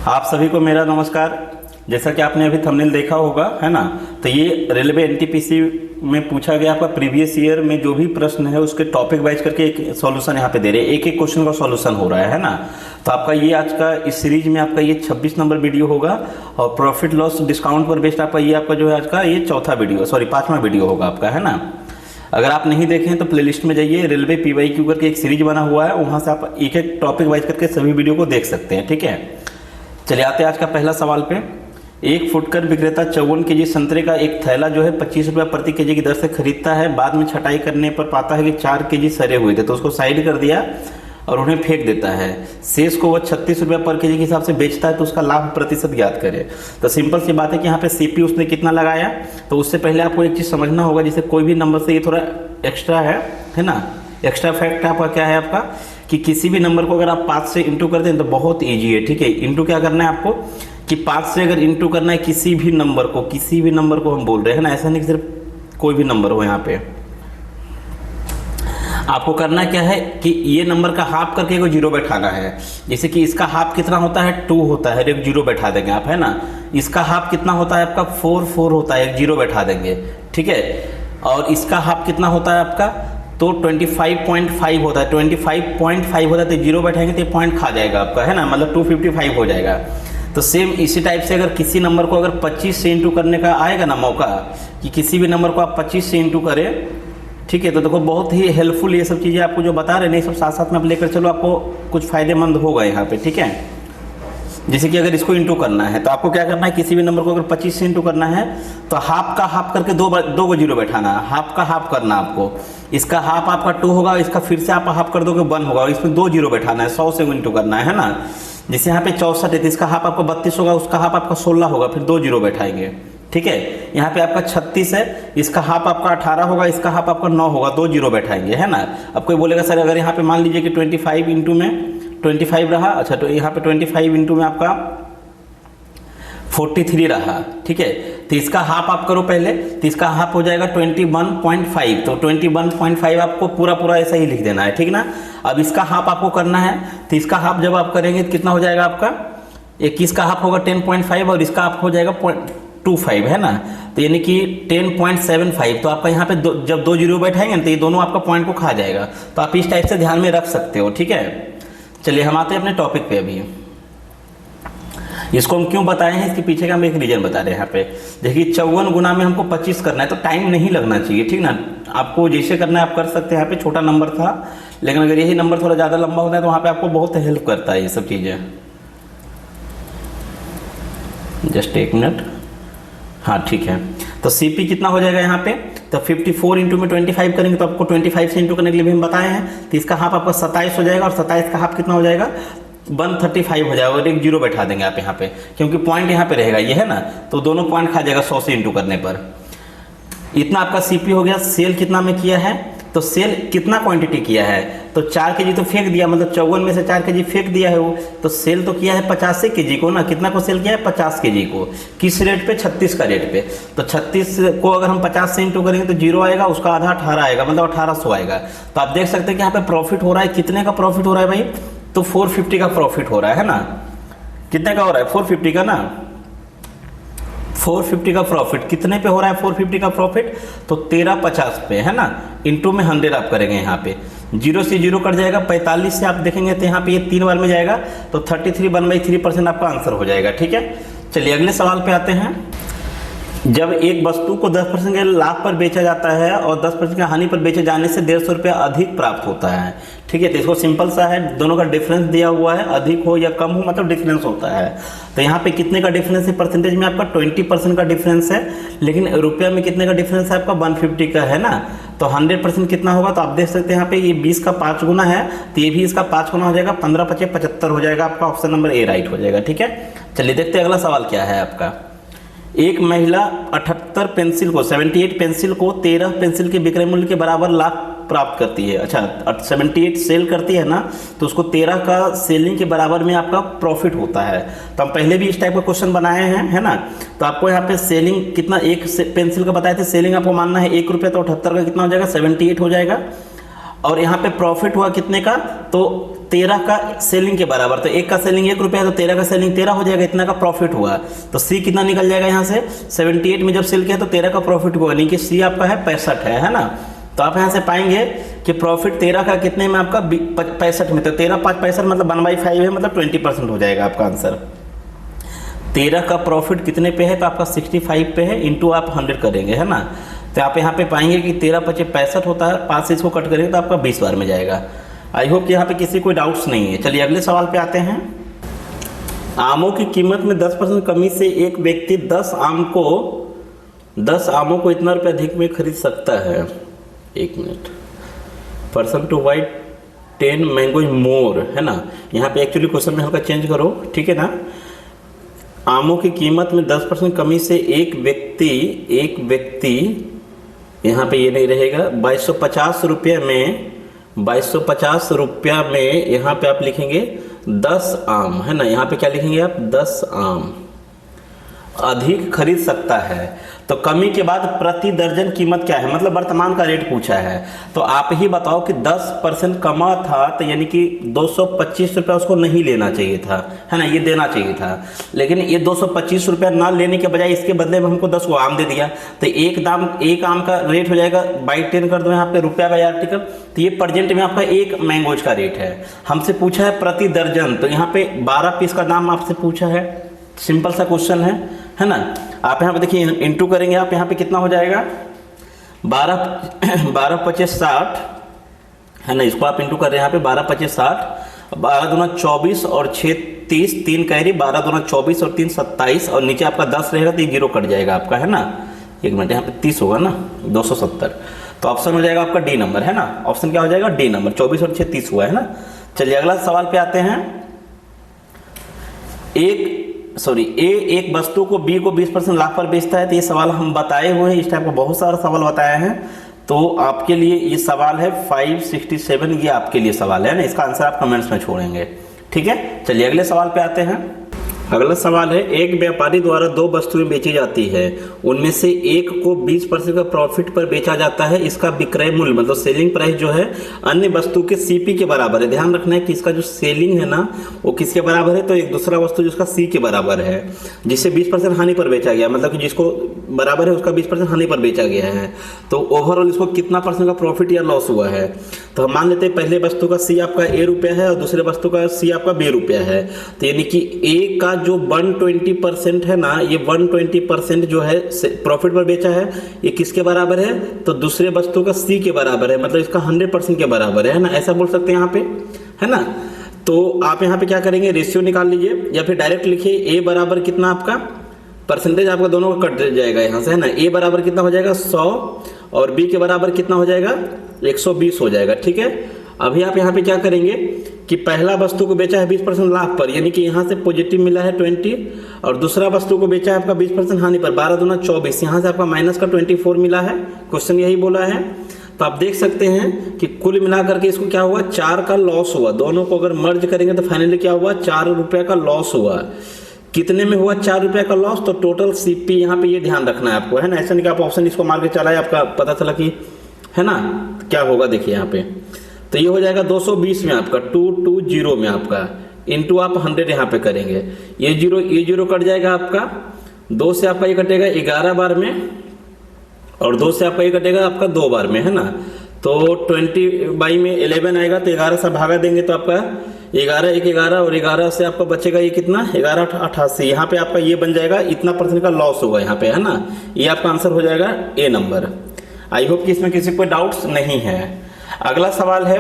आप सभी को मेरा नमस्कार। जैसा कि आपने अभी थंबनेल देखा होगा, है ना, तो ये रेलवे एनटीपीसी में पूछा गया आपका प्रीवियस ईयर में जो भी प्रश्न है उसके टॉपिक वाइज करके एक सॉल्यूशन यहाँ पे दे रहे हैं। एक एक क्वेश्चन का सॉल्यूशन हो रहा है ना। तो आपका ये आज का इस सीरीज में आपका ये 26 नंबर वीडियो होगा और प्रॉफिट लॉस डिस्काउंट पर बेस्ड आपका ये आपका जो है आज का ये पांचवा वीडियो होगा आपका, है ना। अगर आप नहीं देखें तो प्लेलिस्ट में जाइए, रेलवे PYQ करके एक सीरीज बना हुआ है, वहाँ से आप एक एक टॉपिक वाइज करके सभी वीडियो को देख सकते हैं, ठीक है। चलिए आते हैं आज का पहला सवाल पे। एक फुटकर विक्रेता 54 केजी संतरे का एक थैला जो है 25 रुपये प्रति केजी की दर से खरीदता है। बाद में छटाई करने पर पाता है कि 4 केजी सड़े हुए थे, तो उसको साइड कर दिया और उन्हें फेंक देता है। शेष को वह 36 रुपये पर केजी के हिसाब से बेचता है, तो उसका लाभ प्रतिशत ज्ञात करे। तो सिंपल सी बात है कि यहाँ पे CP उसने कितना लगाया। तो उससे पहले आपको एक चीज़ समझना होगा, जैसे कोई भी नंबर से ये थोड़ा एक्स्ट्रा है ना। एक्स्ट्रा फैक्ट आपका क्या है आपका कि किसी भी नंबर को अगर आप 5 से इंटू करते हैं तो बहुत ईजी है, ठीक है। इंटू क्या करना है आपको कि 5 से अगर इंटू करना है किसी भी नंबर को हम बोल रहे हैं ना, ऐसा नहीं कि सिर्फ कोई भी नंबर हो। यहाँ पे आपको करना क्या है कि ये नंबर का हाफ करके एक जीरो बैठाना है। जैसे कि इसका हाफ कितना होता है 2 होता है, एक जीरो बैठा देंगे आप, है ना। इसका हाफ कितना होता है आपका 4 होता है, एक जीरो बैठा देंगे, ठीक है। और इसका हाफ कितना होता है आपका तो 25.5 होता है, 25.5 होता है, तो जीरो बैठाएंगे तो पॉइंट खा जाएगा आपका, है ना, मतलब 255 हो जाएगा। तो सेम इसी टाइप से अगर किसी नंबर को अगर 25 से इंटू करने का आएगा ना मौका कि किसी भी नंबर को आप 25 से इंटू करें, ठीक है, तो देखो बहुत ही हेल्पफुल ये सब चीज़ें आपको जो बता रहे हैं, ये सब साथ साथ में आप लेकर चलो, आपको कुछ फायदेमंद होगा यहाँ पे, ठीक है। जैसे कि अगर इसको इंटू करना है तो आपको क्या करना है, किसी भी नंबर को अगर 25 से इंटू करना है तो हाफ का हाफ करके दो को जीरो बैठाना है, हाफ का हाफ करना आपको। इसका हाफ आपका 2 होगा, इसका फिर से आप हाफ कर दोगे 1 होगा, और इसमें 2 जीरो बैठाना है, 100 से इंटू करना है ना। जैसे यहाँ पे 64 है तो इसका हाफ आपका 32 होगा, उसका हाफ आपका 16 होगा, फिर 2 जीरो बैठाएंगे, ठीक है। यहाँ पे आपका 36 है, इसका हाफ आपका 18 होगा, इसका हाफ आपका 9 होगा, 2 जीरो बैठाएंगे, है ना। अब कोई बोलेगा सर अगर यहाँ पे मान लीजिए कि 25 इंटू में 25 रहा, अच्छा तो यहाँ पे 25 इंटू में आपका 43 रहा, ठीक है। तो इसका हाफ आप करो पहले, तो इसका हाफ हो जाएगा 21.5, तो 21.5 आपको पूरा ऐसा ही लिख देना है, ठीक ना। अब इसका हाफ आपको करना है, तो इसका हाफ जब आप करेंगे तो कितना हो जाएगा आपका 21 का हाफ होगा 10.5 और इसका हाफ हो जाएगा 0.25, है ना। तो यानी कि 10.75। तो आपका यहाँ पे जब 2 जीरो बैठाएंगे ना तो ये दोनों आपका पॉइंट को खा जाएगा। तो आप इस टाइप से ध्यान में रख सकते हो, ठीक है। चलिए हम आते हैं अपने टॉपिक पे। अभी इसको हम क्यों बताए हैं, इसके पीछे का हम एक रीजन बता रहे हैं। यहाँ पे देखिए 54 गुना में हमको 25 करना है, तो टाइम नहीं लगना चाहिए, ठीक ना। आपको जैसे करना है आप कर सकते हैं। यहाँ पे छोटा नंबर था, लेकिन अगर यही नंबर थोड़ा ज़्यादा लंबा होता है तो वहाँ पे आपको बहुत हेल्प करता है ये सब चीज़ें। जस्ट एक मिनट, हाँ ठीक है। तो CP कितना हो जाएगा यहाँ पे, तो 54 इंटू में 25 करेंगे तो आपको 25 से इंटू करने के लिए भी हम बताए हैं। तो इसका हाफ आपका 27 हो जाएगा, और 27 का हाफ कितना हो जाएगा 135 हो जाएगा, और एक जीरो बैठा देंगे आप यहाँ पे, क्योंकि पॉइंट यहाँ पे रहेगा ये, है ना। तो दोनों पॉइंट खा जाएगा 100 से इंटू करने पर। इतना आपका CP हो गया। सेल कितना में किया है, तो सेल कितना क्वांटिटी किया है, तो 4 केजी तो फेंक दिया, मतलब 54 में से 4 केजी फेंक दिया है वो। तो सेल तो किया है 50 केजी को ना, कितना को सेल किया है 50 केजी को। किस रेट पे, 36 का रेट पे। तो 36 को अगर हम 50 से इंटू करेंगे तो जीरो आएगा, उसका आधा 18 आएगा, मतलब 1800 आएगा। तो आप देख सकते हैं कि यहाँ पे प्रॉफिट हो रहा है, कितने का प्रॉफिट हो रहा है भाई, तो 450 का प्रॉफिट हो रहा है ना। कितने का हो रहा है 450 का ना, 450 का प्रॉफिट। कितने पे हो रहा है 450 का प्रॉफिट, तो 1350 पे, है ना। इंटू में 100 आप करेंगे, यहाँ पे जीरो से जीरो कट जाएगा, 45 से आप देखेंगे तो यहाँ पे ये 3 बार में जाएगा, तो 33.3% आपका आंसर हो जाएगा, ठीक है। चलिए अगले सवाल पे आते हैं। जब एक वस्तु को 10% के लाभ पर बेचा जाता है और 10% की हानि पर बेचे जाने से 150 रुपया अधिक प्राप्त होता है, ठीक है। तो इसको सिंपल सा है, दोनों का डिफरेंस दिया हुआ है, अधिक हो या कम हो मतलब डिफरेंस होता है। तो यहाँ पे कितने का डिफरेंस है, परसेंटेज में आपका 20% का डिफरेंस है, लेकिन रुपया में कितने का डिफरेंस है आपका 150 का, है ना। तो 100% कितना होगा, तो आप देख सकते हैं यहाँ पे ये 20 का 5 गुना है, तो ये भी इसका 5 गुना हो जाएगा, 15 × 5 = 75 हो जाएगा। आपका ऑप्शन नंबर A राइट हो जाएगा, ठीक है। चलिए देखते हैं अगला सवाल क्या है आपका। एक महिला 78 पेंसिल को 13 पेंसिल के विक्रय मूल्य के बराबर लाभ प्राप्त करती है। अच्छा 78 सेल करती है ना, तो उसको 13 का सेलिंग के बराबर में आपका प्रॉफिट होता है। तो हम पहले भी इस टाइप का क्वेश्चन बनाए हैं, है ना। तो आपको यहाँ पे सेलिंग कितना, एक पेंसिल का बताए थे सेलिंग आपको मानना है 1 रुपया, तो 78 का कितना हो जाएगा 78 हो जाएगा। और यहाँ पे प्रॉफिट हुआ कितने का, तो 13 का सेलिंग के बराबर। तो एक का सेलिंग 1 रुपया है तो 13 का सेलिंग 13 हो जाएगा, इतना का प्रॉफिट हुआ। तो सी कितना निकल जाएगा यहाँ से, 78 में जब सेल किया तो 13 का प्रॉफिट हुआ, यानी कि सी आपका है 65 है ना। तो आप यहाँ से पाएंगे कि प्रॉफिट 13 का कितने में आपका 65 में, तो 13 5 65 मतलब 1/5 है, मतलब 20% हो जाएगा आपका आंसर। 13 का प्रॉफिट कितने पे है, तो आपका 65 पे है, इंटू आप 100 करेंगे है ना। तो आप यहाँ पे पाएंगे कि 13 5 65 होता है, 5 से इसको कट करेंगे तो आपका 20 बार में जाएगा। आई होप कि यहाँ पे किसी कोई डाउट्स नहीं है। चलिए अगले सवाल पे आते हैं। आमों की कीमत में 10% कमी से एक व्यक्ति 10 आमों को इतना रुपये अधिक में खरीद सकता है। एक minute, person to buy 10 mango more है ना। यहाँ पे एक्चुअली क्वेश्चन में हल्का चेंज करो, ठीक है ना। आमों की कीमत में 10% कमी से एक व्यक्ति यहाँ पे ये नहीं रहेगा, 2250 रुपये में 2250 रुपया में यहाँ पे आप लिखेंगे 10 आम है ना। यहाँ पे क्या लिखेंगे आप, 10 आम अधिक खरीद सकता है। तो कमी के बाद प्रति दर्जन कीमत क्या है, मतलब वर्तमान का रेट पूछा है। तो आप ही बताओ कि 10% कमा था, तो यानी कि 225 रुपया उसको नहीं लेना चाहिए था है ना, ये देना चाहिए था। लेकिन ये 225 रुपया ना लेने के बजाय इसके बदले में हमको 10 को आम दे दिया। तो एक आम का रेट हो जाएगा बाई 10 कर दो यहाँ पे रुपया बाई आर्टिकल। तो ये प्रेजेंट में आपका एक मैंगोज का रेट है। हमसे पूछा है प्रति दर्जन, तो यहाँ पे 12 पीस का दाम आपसे पूछा है। सिंपल सा क्वेश्चन है ना। आप यहाँ पे देखिए इंटू करेंगे आप, यहाँ पे कितना हो जाएगा 12 25 60 है ना। इसको आप इंटू कर रहे हैं यहाँ पे 12 25 60, 12 दूना 24 और 6 30, 3 कैरी, 12 दूना 24 और 3 27, और नीचे आपका 10 रहेगा तो ये 0 कट जाएगा आपका है ना। एक मिनट, यहाँ पे 30 होगा ना, 270। तो ऑप्शन हो जाएगा आपका डी नंबर है ना। ऑप्शन क्या हो जाएगा, डी नंबर। 24 और 6 30 हुआ है ना। चलिए अगला सवाल पे आते हैं। ए एक वस्तु को बी को 20% लाभ पर बेचता है। तो ये सवाल हम बताए हुए हैं, इस टाइप का बहुत सारा सवाल बताए हैं। तो आपके लिए ये सवाल है 567, ये आपके लिए सवाल है ना। इसका आंसर आप कमेंट्स में छोड़ेंगे, ठीक है। चलिए अगले सवाल पे आते हैं। अगला सवाल है, एक व्यापारी द्वारा 2 वस्तुएं बेची जाती है, उनमें से एक को 20% का प्रॉफिट पर बेचा जाता है। इसका विक्रय मूल्य मतलब सेलिंग प्राइस जो है अन्य वस्तु के सीपी के बराबर है। ध्यान रखना है कि इसका जो सेलिंग है ना वो किसके बराबर है, तो एक दूसरा वस्तु जिसका सी के बराबर है, जिसे 20% हानि पर बेचा गया, मतलब कि जिसको बराबर है उसका 20% हानि पर बेचा गया है। तो ओवरऑल इसको कितना % का प्रॉफिट या लॉस हुआ है। तो हम मान लेते हैं पहले वस्तु का सी आपका ए रुपया है और दूसरे वस्तु का सी आपका बी रुपया है। तो यानी कि ए का जो 120% है ना, ये 120% जो है प्रॉफिट पर बेचा है, ये किसके बराबर है, तो दूसरे वस्तु का सी के बराबर है, मतलब इसका 100% के बराबर है ना। ऐसा बोल सकते हैं यहाँ पे है ना। तो आप यहाँ पे क्या करेंगे, रेशियो निकाल लीजिए या फिर डायरेक्ट लिखिए ए बराबर कितना आपका परसेंटेज आपका दोनों का कट जाएगा यहाँ से है ना। ए बराबर कितना हो जाएगा 100 और बी के बराबर कितना हो जाएगा 120 हो जाएगा, ठीक है। अभी आप यहाँ पे क्या करेंगे कि पहला वस्तु को बेचा है 20% लाभ पर, यानी कि यहाँ से पॉजिटिव मिला है 20, और दूसरा वस्तु को बेचा है आपका 20% हानि पर, 12 दूना 24, यहाँ से आपका माइनस का 24 मिला है। क्वेश्चन यही बोला है। तो आप देख सकते हैं कि कुल मिलाकर के इसको क्या हुआ, 4 का लॉस हुआ। दोनों को अगर मर्ज करेंगे तो फाइनली क्या हुआ, 4 रुपये का लॉस हुआ। कितने में हुआ 4 रुपये का लॉस, तो टोटल सीपी यहाँ पे ये ध्यान रखना है आपको है ना। ऐसा नहीं कि आप ऑप्शन इसको मार के चलाए, आपका पता चला कि है ना क्या होगा। देखिए यहाँ पे तो ये हो जाएगा 220 में आपका 220 में आपका इंटू आप 100 यहाँ पे करेंगे, ये जीरो कट जाएगा आपका, 2 से आपका ये कटेगा 11 बार में, और 2 से आपका ये कटेगा आपका 2 बार में है ना। तो 20/11 आएगा, तो 11 से भागा देंगे तो आपका 11 1 11, और 11 से आपका बचेगा ये कितना 11 88। यहाँ पे आपका ये बन जाएगा इतना % का लॉस होगा यहाँ पे है ना। ये आपका आंसर हो जाएगा ए नंबर। आई होप कि इसमें किसी को डाउट्स नहीं है। अगला सवाल है,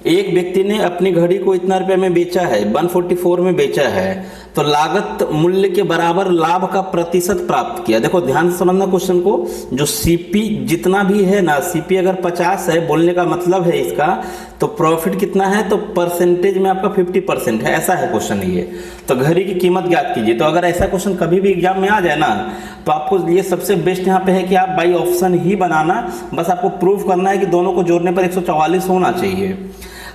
एक व्यक्ति ने अपनी घड़ी को इतना रुपए में बेचा है, 144 में बेचा है, तो लागत मूल्य के बराबर लाभ का प्रतिशत प्राप्त किया। देखो ध्यान से समझना क्वेश्चन को, जो सीपी जितना भी है ना, सीपी अगर 50 है, बोलने का मतलब है इसका, तो प्रॉफिट कितना है, तो परसेंटेज में आपका 50% है, ऐसा है क्वेश्चन ये। तो घड़ी की कीमत ज्ञात कीजिए। तो अगर ऐसा क्वेश्चन कभी भी एग्जाम में आ जाए ना, तो आपको ये सबसे बेस्ट यहाँ पे है कि आप बाई ऑप्शन ही बनाना, बस आपको प्रूफ करना है कि दोनों को जोड़ने पर 144 होना चाहिए।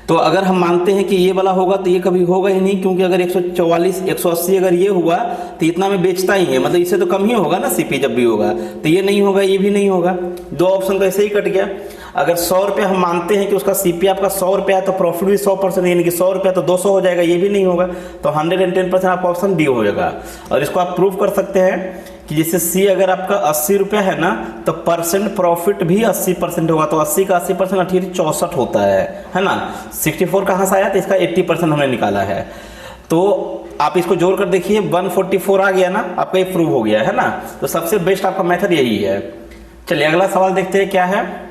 तो तो अगर हम मानते हैं कि ये वाला होगा तो ये कभी होगा ही नहीं, क्योंकि अगर 144 180 अगर ये हुआ तो इतना में बेचता ही है, मतलब इससे तो कम ही होगा ना सीपी जब भी होगा, तो ये नहीं होगा, ये भी नहीं होगा। दो ऑप्शन तो ऐसे ही कट गया। अगर 100 रुपये हम मानते हैं कि उसका सीपी आपका 100 रुपया है तो प्रॉफिट भी 100%, यानी कि 100 रुपया तो 200 हो जाएगा, ये भी नहीं होगा। तो 110% आपका ऑप्शन डी हो जाएगा। और इसको आप प्रूव कर सकते हैं कि जैसे सी अगर आपका 80 रुपया है ना तो परसेंट प्रॉफिट भी 80% होगा, तो 80 का 80% 64 होता है ना। 64 कहाँ से आया, तो इसका 80% हमने निकाला है। तो आप इसको जोड़ कर देखिए 144 आ गया ना, आपका ये प्रूव हो गया है ना। तो सबसे बेस्ट आपका मेथड यही है। चलिए अगला सवाल देखते हैं क्या है।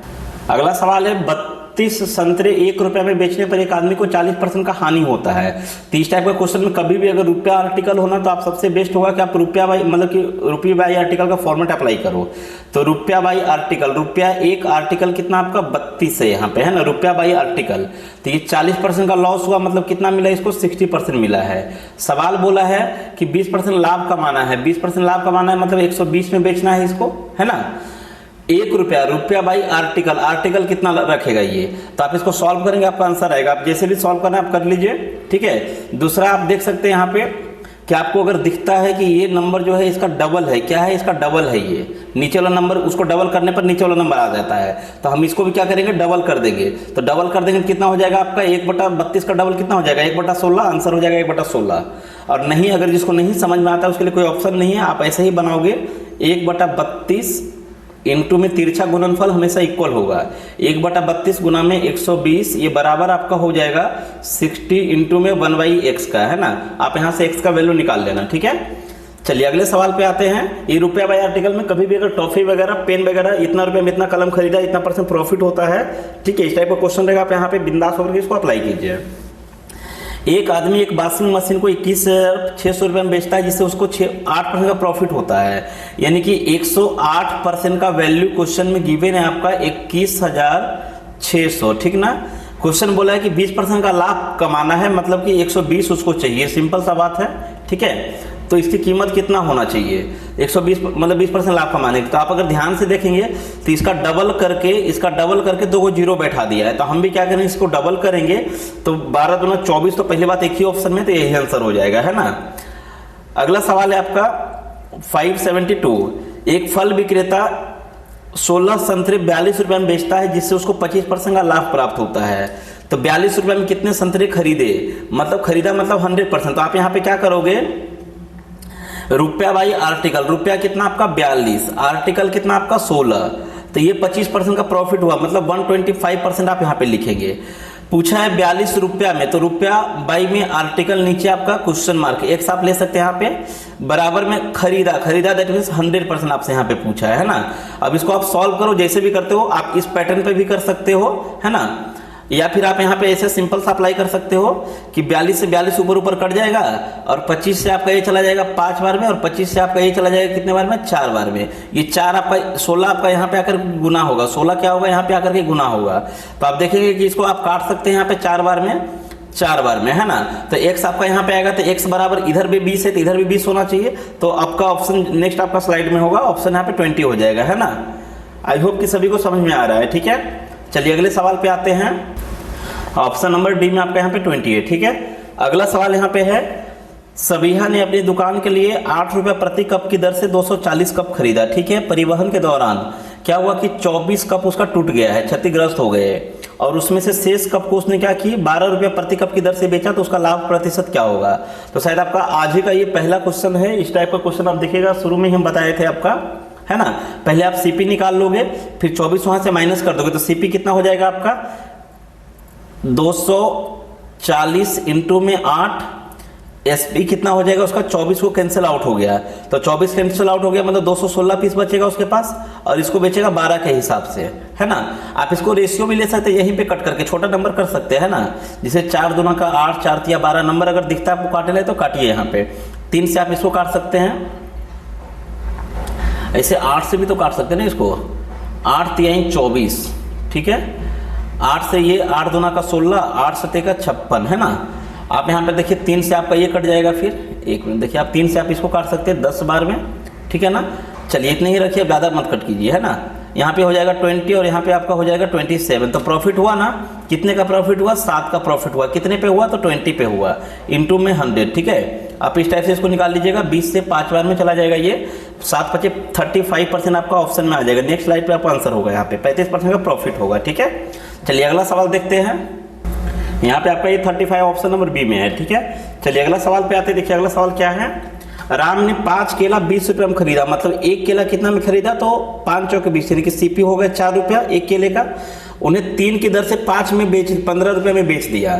अगला सवाल है 32 संतरे 1 रुपये में बेचने पर एक आदमी को 40% का हानि होता है। तो इस टाइप का क्वेश्चन में कभी भी अगर रुपया आर्टिकल होना तो आप सबसे बेस्ट होगा कि आप रुपया बाई मतलब कि रुपये बाई आर्टिकल का फॉर्मेट अप्लाई करो। तो रुपया बाई आर्टिकल, रुपया एक आर्टिकल कितना आपका 32 है यहाँ पे, है ना, रुपया बाई आर्टिकल। तो ये 40% का लॉस हुआ, मतलब कितना मिला इसको, 60% मिला है। सवाल बोला है कि 20% लाभ कमाना है, 20% लाभ कमाना है मतलब 120 में बेचना है इसको, है ना। 1 रुपया, रुपया बाई आर्टिकल, आर्टिकल कितना रखेगा ये, तो आप इसको सॉल्व करेंगे आपका आंसर आएगा। आप जैसे भी सॉल्व करना है आप कर लीजिए, ठीक है। दूसरा आप देख सकते हैं यहाँ पे कि आपको अगर दिखता है कि ये नंबर जो है इसका डबल है, क्या है इसका डबल है, ये नीचे वाला नंबर, उसको डबल करने पर नीचे वाला नंबर आ जाता है। तो हम इसको भी क्या करेंगे, डबल कर देंगे। तो डबल कर देंगे कितना हो जाएगा आपका 1/32 का डबल कितना हो जाएगा 1/16, आंसर हो जाएगा 1/16। और नहीं, अगर जिसको नहीं समझ में आता है उसके लिए कोई ऑप्शन नहीं है, आप ऐसे ही बनाओगे 1/32 इंटू में तिरछा गुणनफल हमेशा इक्वल होगा, 1/32 गुना में 120, ये बराबर आपका हो जाएगा 60 इंटू में 1/x का, है ना। आप यहाँ से x का वैल्यू निकाल लेना, ठीक है। चलिए अगले सवाल पे आते हैं। ये रुपया बाई आर्टिकल में कभी भी अगर टॉफी वगैरह, पेन वगैरह, इतना रुपये में इतना कलम खरीदा, इतना % प्रॉफिट होता है, ठीक है। इस टाइप का क्वेश्चन रहेगा, आप यहाँ पे बिंदास होकर इसको अप्लाई कीजिए। एक आदमी एक वॉशिंग मशीन को 21,600 रुपये में बेचता है, जिससे उसको 8% का प्रॉफिट होता है, यानी कि 108% का वैल्यू क्वेश्चन में गिवन है आपका 21,600, ठीक ना। क्वेश्चन बोला है कि 20% का लाभ कमाना है, मतलब कि 120 उसको चाहिए, सिंपल सा बात है, ठीक है। तो इसकी कीमत कितना होना चाहिए, 120 मतलब 20% लाभ कमाने की। तो आप अगर ध्यान से देखेंगे तो इसका डबल करके 2 जीरो बैठा दिया है। तो हम भी क्या करेंगे, इसको डबल करेंगे तो 12 दूना 24, तो पहली बात एक ही ऑप्शन में, तो यही आंसर हो जाएगा, है ना। अगला सवाल है आपका 572। एक फल विक्रेता 16 संतरे 42 रुपये में बेचता है, जिससे उसको 25% का लाभ प्राप्त होता है। तो 42 रुपये में कितने संतरे खरीदे, मतलब खरीदा मतलब 100%। तो आप यहाँ पे क्या करोगे, रुपया बाई आर्टिकल, रुपया कितना आपका 42, आर्टिकल कितना आपका 16, तो ये 25% का प्रॉफिट हुआ, मतलब 125% आप यहाँ पे लिखेंगे। पूछा है 42 रुपया में, तो रुपया बाई में आर्टिकल, नीचे आपका क्वेश्चन मार्क, एक्स आप ले सकते हैं यहाँ पे, बराबर में खरीदा दैट मीन्स 100% आपसे यहाँ पे पूछा है ना। अब इसको आप सॉल्व करो, जैसे भी करते हो आप इस पैटर्न पे भी कर सकते हो, है ना, या फिर आप यहाँ पे ऐसे सिंपल सा अप्लाई कर सकते हो कि 42 से 42 ऊपर कट जाएगा, और 25 से आपका ये चला जाएगा 5 बार में, और 25 से आपका ये चला जाएगा कितने बार में, 4 बार में। ये 4 आपका 16 आपका यहाँ पे आकर गुना होगा, 16 क्या होगा यहाँ पे आकर के गुना होगा। तो आप देखेंगे कि इसको आप काट सकते हैं यहाँ पे 4 बार में, है ना। तो x आपका यहाँ पे आएगा, तो x बराबर इधर भी 20 है तो इधर भी 20 होना चाहिए। तो आपका ऑप्शन नेक्स्ट आपका स्लाइड में होगा, ऑप्शन यहाँ पे 20 हो जाएगा, है ना। आई होप कि सभी को समझ में आ रहा है, ठीक है। चलिए अगले सवाल पे आते हैं। ऑप्शन नंबर डी में आपका यहाँ पे 20 है, ठीक है। अगला सवाल यहाँ पे है, सबीहा ने अपनी दुकान के लिए 8 रुपये प्रति कप की दर से 240 कप खरीदा, ठीक है। परिवहन के दौरान क्या हुआ कि 24 कप उसका टूट गया है, क्षतिग्रस्त हो गए, और उसमें से शेष कप को उसने क्या की 12 रुपये प्रति कप की दर से बेचा, तो उसका लाभ प्रतिशत क्या होगा। तो शायद आपका आज ही का ये पहला क्वेश्चन है। इस टाइप का क्वेश्चन आप देखिएगा, शुरू में हम बताए थे आपका, है ना। पहले आप सीपी निकाल लोगे, फिर 24 वहां से माइनस कर दोगे, तो सीपी कितना हो जाएगा आपका 240 इंटू में 8, एसपी कितना हो जाएगा उसका 24 को कैंसिल आउट हो गया, तो 24 कैंसिल आउट हो गया, मतलब 216 पीस बचेगा उसके पास, और इसको बेचेगा 12 के हिसाब से, है ना। आप इसको रेशियो भी ले सकते हैं, यहीं पे कट करके छोटा नंबर कर सकते हैं, है ना। जैसे 4 दूना का 8, 4 तिया 12 नंबर अगर दिखता है आपको काटे ले तो काटिए यहाँ पे। 3 से आप इसको काट सकते हैं, ऐसे 8 से भी तो काट सकते हैं ना इसको, 8 तिया 24, ठीक है। 8 से ये 8 दूना का 16, 8 सते का 56, है ना। आप यहाँ पे देखिए 3 से आपका ये कट जाएगा, फिर 1 मिनट देखिए, आप 3 से आप इसको काट सकते हैं 10 बार में, ठीक है ना। चलिए इतने ही रखिए, ज़्यादा मत कट कीजिए, है ना। यहाँ पे हो जाएगा 20 और यहाँ पे आपका हो जाएगा 27। तो प्रॉफिट हुआ ना, कितने का प्रॉफिट हुआ, 7 का प्रॉफिट हुआ। कितने पे हुआ, तो 20 पे हुआ, इनटू में 100, ठीक है। आप इस टाइप से इसको निकाल लीजिएगा, 20 से 5 बार में चला जाएगा ये, 7 पचे 35% आपका ऑप्शन में आ जाएगा। नेक्स्ट स्लाइड पे आपका आंसर होगा, यहाँ पे 35% का प्रॉफिट होगा, ठीक है। चलिए अगला सवाल देखते हैं। यहाँ पे आपका ये 35 ऑप्शन नंबर बी में है, ठीक है। चलिए अगला सवाल पे आते हैं। देखिए अगला सवाल क्या है। राम ने 5 केला 20 रुपये में खरीदा, मतलब एक केला कितना में खरीदा, तो 5 चौके 20 यानी कि सीपी हो गया 4 रुपया एक केले का। उन्हें 3 की दर से 5 में 15 रुपये में बेच दिया।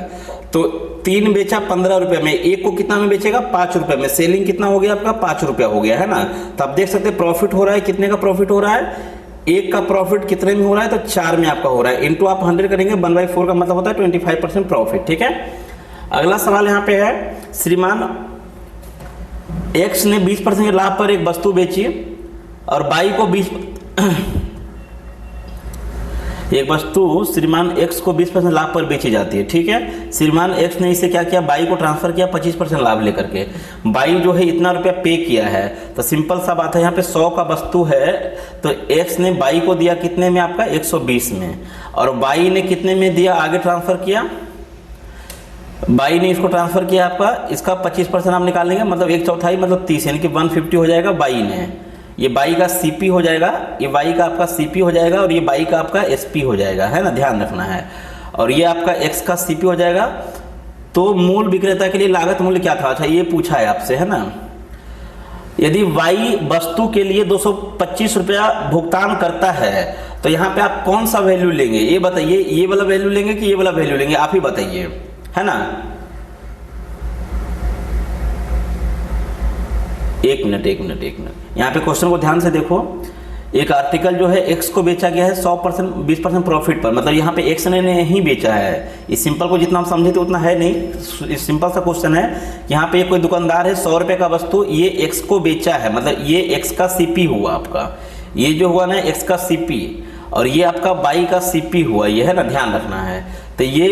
तो 3 बेचा 15 रुपये में, एक को कितना में बेचेगा, 5 रुपये में। सेलिंग कितना हो गया आपका, 5 रुपया हो गया, है ना। तो आप देख सकते हैं प्रॉफिट हो रहा है, कितने का प्रॉफिट हो रहा है, एक का प्रॉफिट कितने में हो रहा है, तो 4 में आपका हो रहा है। इंटू आप 100 करेंगे, 1/4 का मतलब होता है 25% प्रॉफिट, ठीक है। अगला सवाल यहाँ पे है, श्रीमान एक्स ने 20% के लाभ पर एक वस्तु बेची और बाई को 20 एक वस्तु श्रीमान एक्स को 20% लाभ पर बेची जाती है, ठीक है। श्रीमान एक्स ने इसे क्या किया, बाई को ट्रांसफर किया 25% लाभ लेकर के। बाई जो है इतना रुपया पे किया है, तो सिंपल सा बात है, यहाँ पे 100 का वस्तु है, तो एक्स ने बाई को दिया कितने में आपका, 120 में, और बाई ने कितने में दिया, आगे ट्रांसफर किया, बाई ने इसको ट्रांसफर किया आपका, इसका 25% आप निकालेंगे, मतलब 1/4 मतलब 30, यानी कि 150 हो जाएगा बाई ने। ये बाई का सीपी हो जाएगा, ये बाई का आपका सीपी हो जाएगा, और ये बाई का आपका एसपी हो जाएगा, है ना, ध्यान रखना है। और ये आपका एक्स का सीपी हो जाएगा। तो मूल विक्रेता के लिए लागत मूल्य क्या था, अच्छा ये पूछा है आपसे, है ना। यदि वाई वस्तु के लिए 225 रुपया भुगतान करता है, तो यहाँ पे आप कौन सा वैल्यू लेंगे, ये बताइए, ये वाला वैल्यू लेंगे कि ये वाला वैल्यू लेंगे, आप ही बताइए, है ना। एक मिनट यहाँ पे क्वेश्चन को ध्यान से देखो। एक आर्टिकल जो है एक्स को बेचा गया है 100% 20% प्रॉफिट पर, मतलब यहाँ पे एक्स ने ही बेचा है। इस सिंपल को जितना हम समझे तो उतना है नहीं, इस सिंपल सा क्वेश्चन है। यहाँ पे कोई दुकानदार है 100 रुपये का वस्तु ये एक्स को बेचा है, मतलब ये एक्स का सीपी हुआ आपका, ये जो हुआ ना एक्स का सीपी, और ये आपका बाई का सीपी हुआ, ये है ना, ध्यान रखना है। तो ये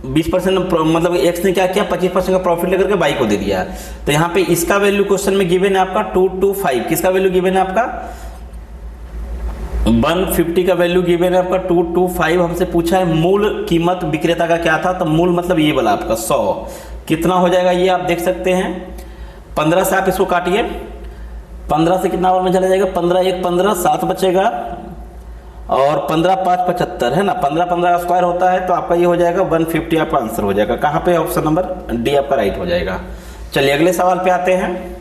20% मतलब एक्स ने क्या किया, 25% का प्रॉफिट लेकर के बाई को दे दिया। तो यहाँ पे इसका वैल्यू क्वेश्चन में गिवन है आपका 225, किसका वैल्यू गिवन है आपका, 150 का वैल्यू गिवन है आपका 225। हमसे पूछा है मूल कीमत विक्रेता का क्या था, तो मूल मतलब ये वाला आपका 100 कितना हो जाएगा, ये आप देख सकते हैं। 15 से आप इसको काटिए, 15 से कितना बार में चला जाएगा, 15 1 15 7 बचेगा, और 15 5 75, है ना, 15 15 का स्क्वायर होता है, तो आपका ये हो जाएगा 150, आपका आंसर हो जाएगा। कहाँ पे, ऑप्शन नंबर डी आपका राइट हो जाएगा। चलिए अगले सवाल पे आते हैं।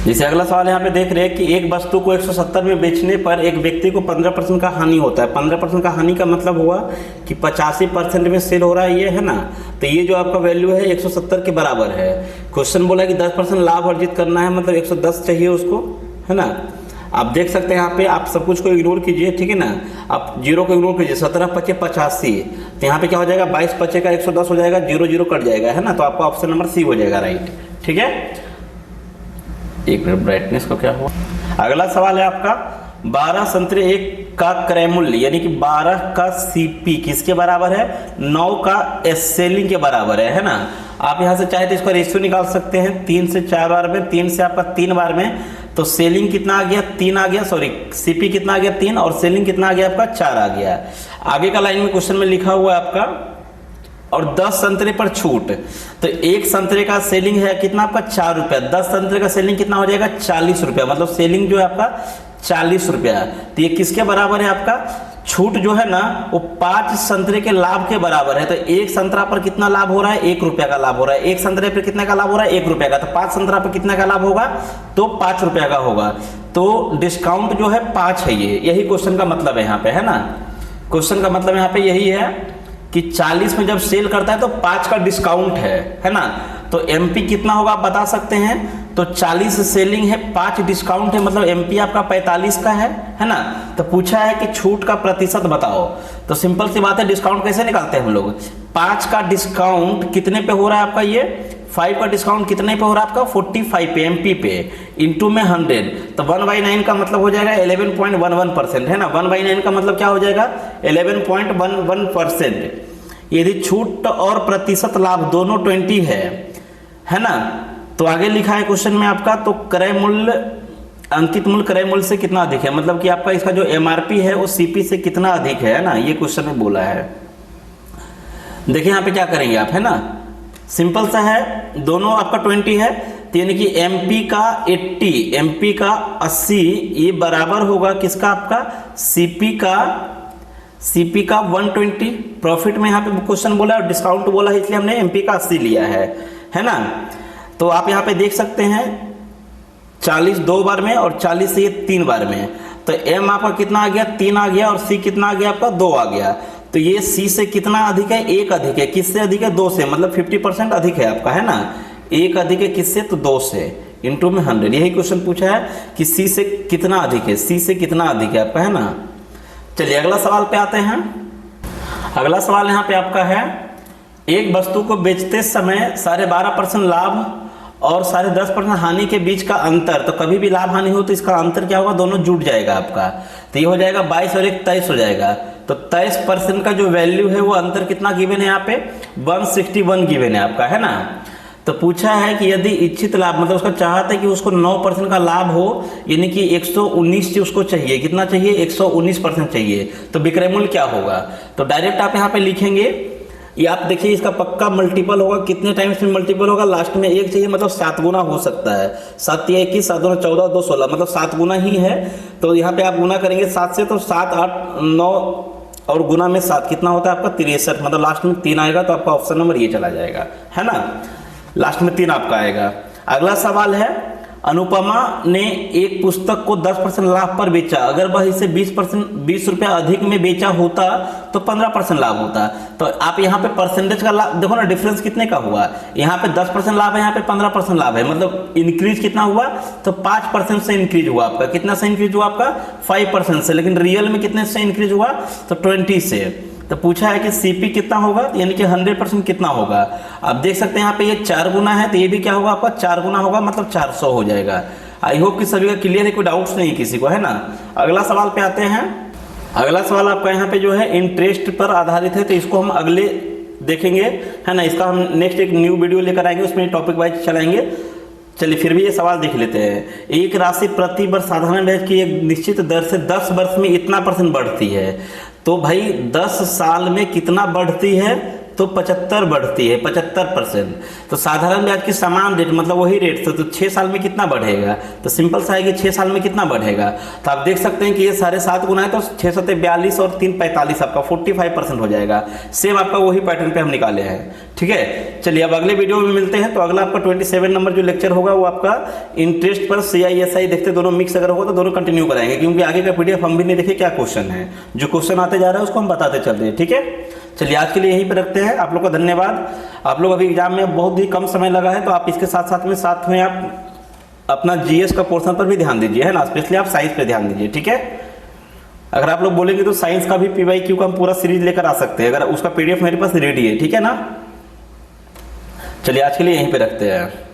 जैसे अगला सवाल यहाँ पे देख रहे हैं कि एक वस्तु को 170 में बेचने पर एक व्यक्ति को 15% का हानि होता है। 15% का हानि का मतलब हुआ कि 85% में सेल हो रहा है, ये है ना। तो ये जो आपका वैल्यू है 170 के बराबर है। क्वेश्चन बोला कि 10% लाभ अर्जित करना है, मतलब 110 चाहिए उसको, है ना। आप देख सकते हैं यहाँ पे, आप सब कुछ को इग्नोर कीजिए, ठीक है ना, आप जीरो को इग्नोर कीजिए। 17 पचे 85, तो यहाँ पे क्या हो जाएगा, 22 पचे का 110 हो जाएगा, 0 0 कट जाएगा, है ना। तो आपका ऑप्शन नंबर सी हो जाएगा राइट, ठीक है। एक मिनट, ब्राइटनेस को क्या हुआ। अगला सवाल है आपका, 12 संतरे एक का क्रय मूल्य यानी कि 12 का सीपी किसके बराबर है, 9 का सेलिंग के बराबर है ना। आप यहाँ से चाहे तो इसका रेशियो निकाल सकते हैं, 3 से 4 बार में, 3 से आपका 3 बार में, तो सेलिंग कितना आ गया, 3 आ गया, सॉरी सीपी कितना आ गया 3, और सेलिंग कितना आ गया आपका 4 आ गया। आगे का लाइन में क्वेश्चन में लिखा हुआ है आपका, और 10 संतरे पर छूट, तो एक संतरे का सेलिंग है कितना आपका 4 रुपया, 10 संतरे का सेलिंग कितना हो जाएगा 40 रुपया, मतलब सेलिंग जो है आपका 40 रुपया। तो ये किसके बराबर है आपका, छूट जो है ना वो 5 संतरे के लाभ के बराबर है। तो एक संतरा पर कितना लाभ हो रहा है, 1 रुपया का लाभ हो रहा है। एक संतरे पर कितने का लाभ हो रहा है, 1 रुपया का। तो 5 संतरा पर कितने का लाभ होगा, तो 5 रुपया का होगा। तो डिस्काउंट जो है 5 है, ये यही क्वेश्चन का मतलब है यहाँ पे, है ना। क्वेश्चन का मतलब यहाँ पे यही है कि 40 में जब सेल करता है तो 5 का डिस्काउंट है ना। तो एमपी कितना होगा आप बता सकते हैं, तो 40 सेलिंग है, 5 डिस्काउंट है, मतलब एमपी आपका 45 का है ना। तो पूछा है कि छूट का प्रतिशत बताओ, तो सिंपल सी बात है, डिस्काउंट कैसे निकालते हैं हम लोग। 5 का डिस्काउंट कितने पे हो रहा है आपका, ये 5 का डिस्काउंट कितने पे हो रहा है आपका 45 पे, एमपी पे, इंटू में 100, तो 1/9 का मतलब हो जाएगा 11.11%, है ना। 1/9 का मतलब क्या हो जाएगा 11.11%। यदि छूट और प्रतिशत लाभ दोनों 20 है ना। तो आगे लिखा है क्वेश्चन में आपका, तो क्रय मूल्य अंकित मूल्य क्रय मूल्य से कितना अधिक है, मतलब कि आपका इसका जो एमआरपी है वो सीपी से कितना अधिक है ना, ये क्वेश्चन में बोला है। देखिए यहाँ पे क्या करेंगे आप, है ना, सिंपल सा है, दोनों आपका 20 है, तो यानी कि एमपी का 80, एमपी का 80, ये बराबर होगा किसका, आपका सीपी का 120। प्रॉफिट में यहाँ पे क्वेश्चन बोला और डिस्काउंट बोला है, इसलिए हमने एमपी का 80 लिया है ना। तो आप यहाँ पे देख सकते हैं 40 2 बार में और 40 से ये 3 बार में, तो एम आपका कितना आ गया, 3 आ गया, और सी कितना आ गया आपका, 2 आ गया। तो ये सी से कितना अधिक है, 1 अधिक है, किससे अधिक है, 2 से, मतलब 50% अधिक है आपका, है ना। 1 अधिक है किससे, तो 2 से, इंटू में 100। यही क्वेश्चन पूछा है कि सी से कितना अधिक है, सी से कितना अधिक है आपका, है ना। चलिए अगला सवाल पे आते हैं। अगला सवाल यहाँ पे आपका है, एक वस्तु को बेचते समय 12.5% लाभ और 10.5% हानि के बीच का अंतर, तो कभी भी लाभ हानि हो तो इसका अंतर क्या होगा, दोनों जुट जाएगा आपका, तो ये हो जाएगा 22 और 1 23 हो जाएगा। तो 23% का जो वैल्यू है वो अंतर कितना गिवन है यहाँ पे, 161 गिवन है आपका, है ना। तो पूछा है कि यदि इच्छित लाभ, मतलब उसका चाहता है कि उसको 9% का लाभ हो, यानी कि 119 से उसको चाहिए, कितना चाहिए, 119% चाहिए, तो विक्रय मूल्य क्या होगा। तो डायरेक्ट आप यहाँ पे लिखेंगे, ये आप देखिए इसका पक्का मल्टीपल होगा, कितने टाइम्स में मल्टीपल होगा, लास्ट में 1 चाहिए, मतलब 7 गुना हो सकता है, 7 या 21, 7 दूना 14, 2 16, मतलब 7 गुना ही है। तो यहाँ पे आप गुना करेंगे 7 से, तो 7 8 9 और गुना में 7 कितना होता है आपका 63, मतलब लास्ट में 3 आएगा, तो आपका ऑप्शन नंबर ये चला जाएगा, है ना, लास्ट में 3 आपका आएगा। अगला सवाल है, अनुपमा ने एक पुस्तक को 10% लाभ पर बेचा, अगर वह इसे 20 रुपया अधिक में बेचा होता तो 15% लाभ होता। तो आप यहाँ पे परसेंटेज का लाभ देखो ना, डिफरेंस कितने का हुआ, यहाँ पे 10% लाभ है, यहाँ पे 15% लाभ है, मतलब इंक्रीज कितना हुआ, तो 5% से इंक्रीज हुआ आपका, कितना से इंक्रीज हुआ आपका, 5% से, लेकिन रियल में कितने से इंक्रीज हुआ, तो 20 से। तो पूछा है कि सीपी कितना होगा, यानी कि 100% कितना होगा। आप देख सकते हैं यहाँ पे ये 4 गुना है, तो ये भी क्या होगा आपका 4 गुना होगा, मतलब 400 हो जाएगा। आई होप कि सभी का क्लियर है, कोई डाउट्स नहीं किसी को, है ना। अगला सवाल पे आते हैं। अगला सवाल आपका यहाँ पे जो है इंटरेस्ट पर आधारित है, तो इसको हम अगले देखेंगे, है ना, इसका हम नेक्स्ट एक न्यू वीडियो लेकर आएंगे, उसमें टॉपिक वाइज चलाएंगे। चलिए फिर भी ये सवाल देख लेते हैं। एक राशि प्रति वर्ष साधारण ब्याज की एक निश्चित दर से 10 वर्ष में इतना % बढ़ती है, तो भाई 10 साल में कितना बढ़ती है, तो 75 बढ़ती है, 75%। तो साधारण ब्याज की समान रेट, मतलब वही रेट से, तो 6 साल में कितना बढ़ेगा, तो सिंपल सा है कि 6 साल में कितना बढ़ेगा। तो आप देख सकते हैं कि ये 7.5 गुना है, तो 6 7 42 और 3 45, आपका 45% हो जाएगा। सेम आपका वही पैटर्न पे हम निकाले हैं, ठीक है। चलिए अब अगले वीडियो में मिलते हैं। तो अगला आपका 27 नंबर जो लेक्चर होगा वो आपका इंटरेस्ट पर CISI देखते दोनों मिक्स अगर होगा तो दोनों कंटिन्यू कराएंगे, क्योंकि आगे का PDF हम भी नहीं देखे क्या क्वेश्चन है, जो क्वेश्चन आते जा रहा है उसको हम बताते चल रहे हैं, ठीक है। चलिए आज के लिए यहीं पे रखते हैं। आप लोग का धन्यवाद। आप लोग अभी एग्जाम में बहुत ही कम समय लगा है, तो आप इसके साथ में आप अपना GS का पोर्शन पर भी ध्यान दीजिए, है ना, स्पेशली आप साइंस पे ध्यान दीजिए, ठीक है। अगर आप लोग बोलेंगे तो साइंस का भी PYQ का हम पूरा सीरीज लेकर आ सकते हैं, अगर उसका PDF मेरे पास रेडी है, ठीक है ना। चलिए आज के लिए यहीं पे रखते हैं।